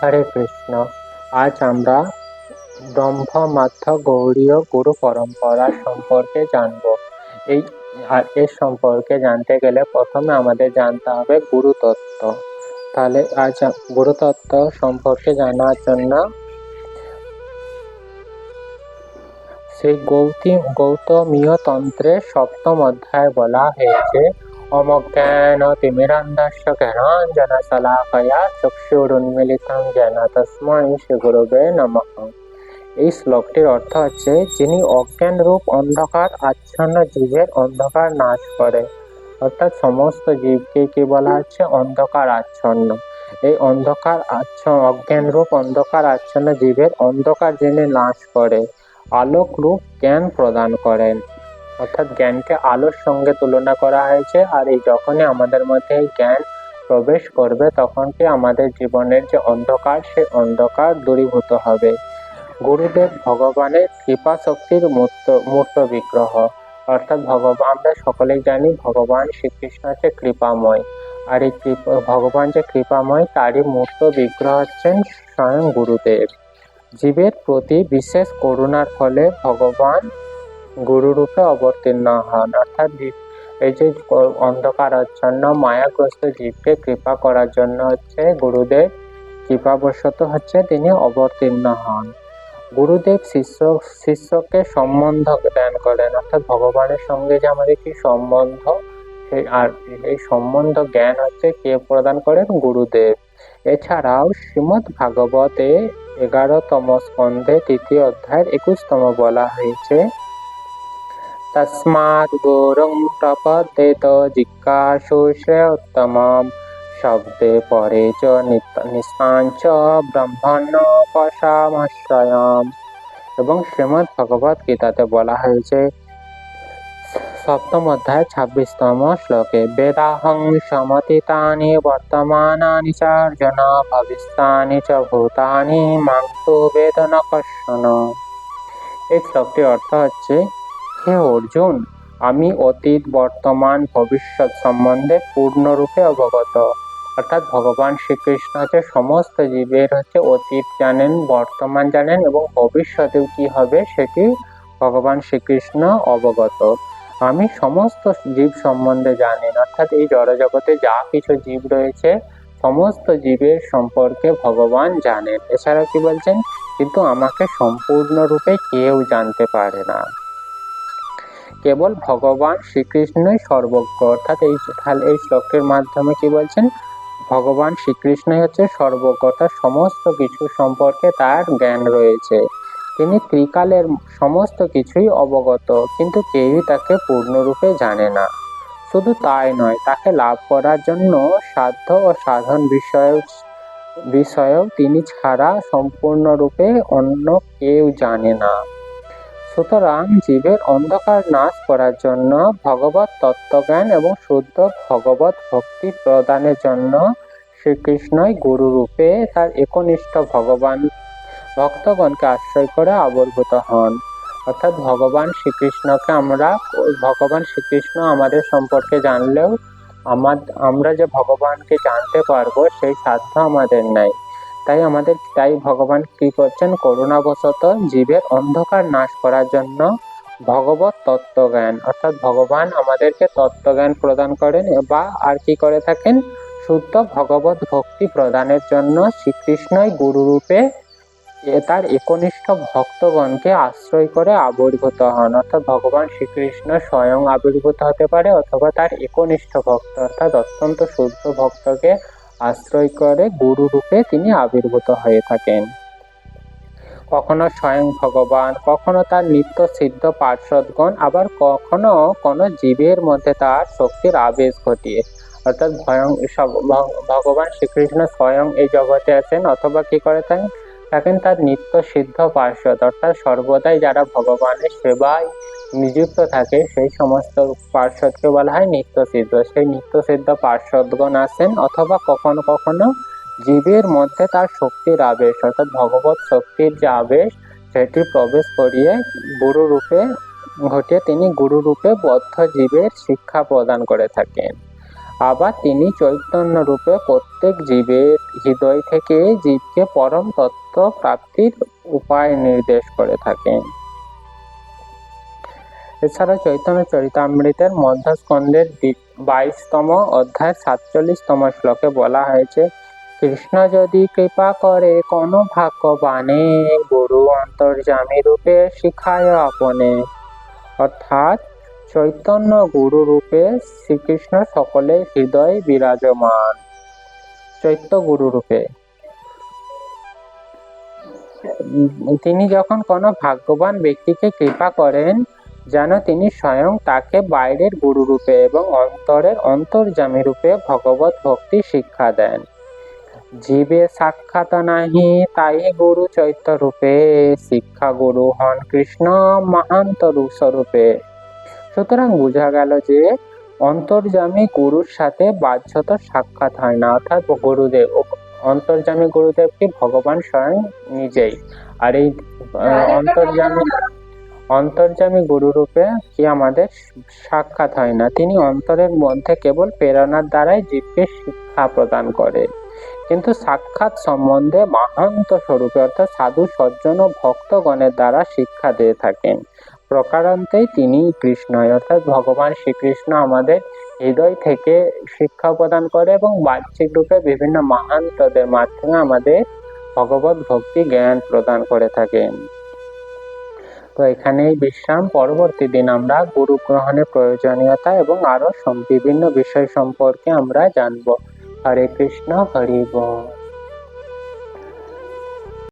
হরে কৃষ্ণ। আজ আমরা ব্রহ্মমাধ্য গৌড়ীয় গুরু পরম্পরা সম্পর্কে জানব। এর সম্পর্কে জানতে গেলে প্রথমে আমাদের জানতে হবে গুরুতত্ত্ব। তাহলে আজ গুরুতত্ত্ব সম্পর্কে জানার জন্য সেই গৌতমীয় তন্ত্রের সপ্তম অধ্যায় বলা হয়েছে, অমজ্ঞান তিমিরান্ধস্য জ্ঞানাঞ্জন শলাকয়া চক্ষুরুন্মিলিতং যেন তস্मै শ্রী গুরবে নমঃ। এই শ্লোকটির অর্থ হচ্ছে, যিনি অজ্ঞান রূপ অন্ধকার আচ্ছন্ন জীবের অন্ধকার নাশ করে। অর্থাৎ সমস্ত জীবকে কি বলা হচ্ছে? অন্ধকার আচ্ছন্ন। এই অজ্ঞান রূপ অন্ধকার আচ্ছন্ন জীবের অন্ধকার যিনি নাশ করে, আলোক রূপ জ্ঞান প্রদান করেন। অর্থাৎ জ্ঞানকে আলোর সঙ্গে তুলনা করা হয়েছে। আর এই যখনই আমাদের মধ্যে জ্ঞান প্রবেশ করবে, তখন কি আমাদের জীবনের যে অন্ধকার, সে অন্ধকার দূরীভূত হবে। গুরুদেব ভগবানের কৃপা শক্তির মূর্ত বিগ্রহ। অর্থাৎ আমরা সকলেই জানি ভগবান শ্রীকৃষ্ণ হচ্ছে কৃপাময়। আর এই ভগবান যে কৃপাময়, তারই মূর্ত বিগ্রহ হচ্ছেন স্বয়ং গুরুদেব। জীবের প্রতি বিশেষ করুণার ফলে ভগবান গুরুরূপে অবতীর্ণ হন। অর্থাৎ এই যে অন্ধকারাচ্ছন্ন মায়াগ্রস্ত জীবকে কৃপা করার জন্য হচ্ছে গুরুদেব কৃপাবশত হচ্ছে তিনি অবতীর্ণ হন। গুরুদেব শিষ্যকে সম্বন্ধ দান করেন। অর্থাৎ ভগবানের সঙ্গে যে আমাদের কি সম্বন্ধ, এই সম্বন্ধ জ্ঞান হচ্ছে কে প্রদান করেন? গুরুদেব। এছাড়াও শ্রীমদ্ ভাগবতে 11তম স্কন্ধে 3য় অধ্যায়ের 21তম বলা হয়েছে, তস্মাৎ গুরুং প্রপদ্যেত জিজ্ঞাসু শ্রেয়োত্তমম শব্দে পরে চ নিষ্কাঞ্চ ব্রহ্মণ্যপসামাশ্রয়ম। এবং শ্রীমদ্ ভগবত গীতাতে বলা হয়েছে 7ম অধ্যায় 26তম শ্লোকে, বেদাহং সমতীতানি বর্তমানানি চার্জুন ভবিষ্যানি চ ভূতানি মাং তু বেদ ন কশ্চন। এই শ্লোকটির অর্থ হচ্ছে, হে অর্জুন, আমি অতীত বর্তমান ভবিষ্যৎ সম্বন্ধে পূর্ণরূপে অবগত। অর্থাৎ ভগবান শ্রীকৃষ্ণ হচ্ছে সমস্ত জীবের হচ্ছে অতীত জানেন, বর্তমান জানেন এবং ভবিষ্যতেও কি হবে সেটি ভগবান শ্রীকৃষ্ণ অবগত। আমি সমস্ত জীব সম্বন্ধে জানি। অর্থাৎ এই জড়জগতে যা কিছু জীব রয়েছে সমস্ত জীবের সম্পর্কে ভগবান জানেন। এছাড়া কি বলছেন, কিন্তু আমাকে সম্পূর্ণরূপে কেউ জানতে পারে না, কেবল ভগবান শ্রীকৃষ্ণই সর্বজ্ঞ। অর্থাৎ এই শ্লোকের মাধ্যমে কি বলছেন, ভগবান শ্রীকৃষ্ণই হচ্ছে সর্বজ্ঞ, অর্থাৎ সমস্ত কিছু সম্পর্কে তার জ্ঞান রয়েছে। তিনি ত্রিকালের সমস্ত কিছুই অবগত, কিন্তু কেউই তাকে পূর্ণরূপে জানে না। শুধু তাই নয়, তাকে লাভ করার জন্য সাধ্য ও সাধন বিষয়েও তিনি ছাড়া সম্পূর্ণরূপে অন্য কেউ জানে না। সুতরাং জীবের অন্ধকার নাশ করার জন্য ভগবত তত্ত্বজ্ঞান এবং শুদ্ধ ভগবত ভক্তি প্রদানের জন্য শ্রীকৃষ্ণই গুরুরূপে তার একনিষ্ঠ ভক্তগণকে আশ্রয় করে আবির্ভূত হন। অর্থাৎ ভগবান শ্রীকৃষ্ণ আমাদের সম্পর্কে জানলেও আমরা যে ভগবানকে জানতে পারবো সেই সাধ্য আমাদের নাই। তাই ভগবান কি করছেন, করুণাবশত জীবের অন্ধকার নাশ করার জন্য ভগবত তত্ত্বজ্ঞান, অর্থাৎ ভগবান আমাদেরকে তত্ত্বজ্ঞান প্রদান করেন বা আর কি করে থাকেন, শুদ্ধ ভগবত ভক্তি প্রদানের জন্য শ্রীকৃষ্ণই গুরুরূপে তার একনিষ্ঠ ভক্তগণকে আশ্রয় করে আবির্ভূত হন। অর্থাৎ ভগবান শ্রীকৃষ্ণ স্বয়ং আবির্ভূত হতে পারে, অথবা তার একনিষ্ঠ ভক্ত অর্থাৎ অত্যন্ত শুদ্ধ ভক্তকে আশ্রয় করে গুরুরূপে তিনি আবির্ভূত হয়ে থাকেন। কখনো স্বয়ং ভগবান, কখনো তার নিত্য সিদ্ধ পার্ষদগণ, আবার কখনো কোনো জীবের মধ্যে তার শক্তির আবেশ ঘটিয়ে। অর্থাৎ ভগবান শ্রীকৃষ্ণ স্বয়ং এই জগতে আছেন, অথবা কি করে থাকেন তার নিত্য সিদ্ধ পার্ষদ, অর্থাৎ সর্বদাই যারা ভগবানের সেবায় নিযুক্ত থাকে সেই সমস্ত পার্ষদকে বলা হয় নিত্য সিদ্ধ। সেই নিত্য সিদ্ধ পার্ষদগণ আসেন, অথবা কখনো কখনো জীবের মধ্যে তার শক্তির আবেশ, অর্থাৎ ভগবত শক্তির যে আবেশ সেটি প্রবেশ করিয়ে ঘটিয়ে তিনি গুরুরূপে বদ্ধ জীবের শিক্ষা প্রদান করে থাকেন। আবার তিনি চৈতন্য রূপে প্রত্যেক জীবের হৃদয় থেকে জীবকে পরম তত্ত্ব প্রাপ্তির উপায় নির্দেশ করে থাকেন। এছাড়া চৈতন্য চরিতামৃতের মধ্যস্কন্ধের 22তম অধ্যায় 47তম শ্লোকে বলা হয়েছে, কৃষ্ণ যদি কৃপা করে কোন ভাগ্যবানে, গুরু অন্তর্যামী রূপে শিখায় আপনে। অর্থাৎ চৈতন্য গুরু রূপে শ্রীকৃষ্ণ সকলের হৃদয় বিরাজমান। চৈত্য গুরু রূপে তিনি যখন কোনো ভাগ্যবান ব্যক্তিকে কৃপা করেন, যেন তিনি স্বয়ং তাকে বাইরের গুরু রূপে এবং অন্তরের অন্তর্যামী রূপে ভগবত ভক্তি শিক্ষা দেন। জীবে সাক্ষাৎ নাহি তাই গুরু চৈত্য রূপে, শিক্ষা গুরু হন কৃষ্ণ মহান্ত স্বরূপে। সুতরাং বোঝা গেল যে অন্তর্যামী গুরুর সাথে বাহ্যত সাক্ষাৎ হয় না, অর্থাৎ গুরুদেব, অন্তর্যামী গুরুদেব কি ভগবান স্বয়ং নিজেই। আর এই অন্তর্যামী গুরু রূপে কি আমাদের সাক্ষাৎ হয় না, তিনি অন্তরের মধ্যে কেবল প্রেরণার দ্বারাই জীবকে শিক্ষা প্রদান করে, কিন্তু সাক্ষাৎ সম্বন্ধে মহান্ত স্বরূপে অর্থাৎ সাধু সজ্জন ও ভক্তগণের দ্বারা শিক্ষা দিয়ে থাকেন। প্রকারান্তেই তিনি কৃষ্ণই, অর্থাৎ ভগবান শ্রীকৃষ্ণ আমাদের হৃদয় থেকে শিক্ষা প্রদান করে এবং বাহ্যিক রূপে বিভিন্ন মহান্তদের মাধ্যমে আমাদের ভগবত ভক্তি জ্ঞান প্রদান করে থাকেন। তো এখানেই বিশ্রাম। পরবর্তী দিন আমরা গুরু গ্রহণের প্রয়োজনীয়তা এবং আরো বিভিন্ন বিষয় সম্পর্কে আমরা জানবো। হরে কৃষ্ণ, হরি বল।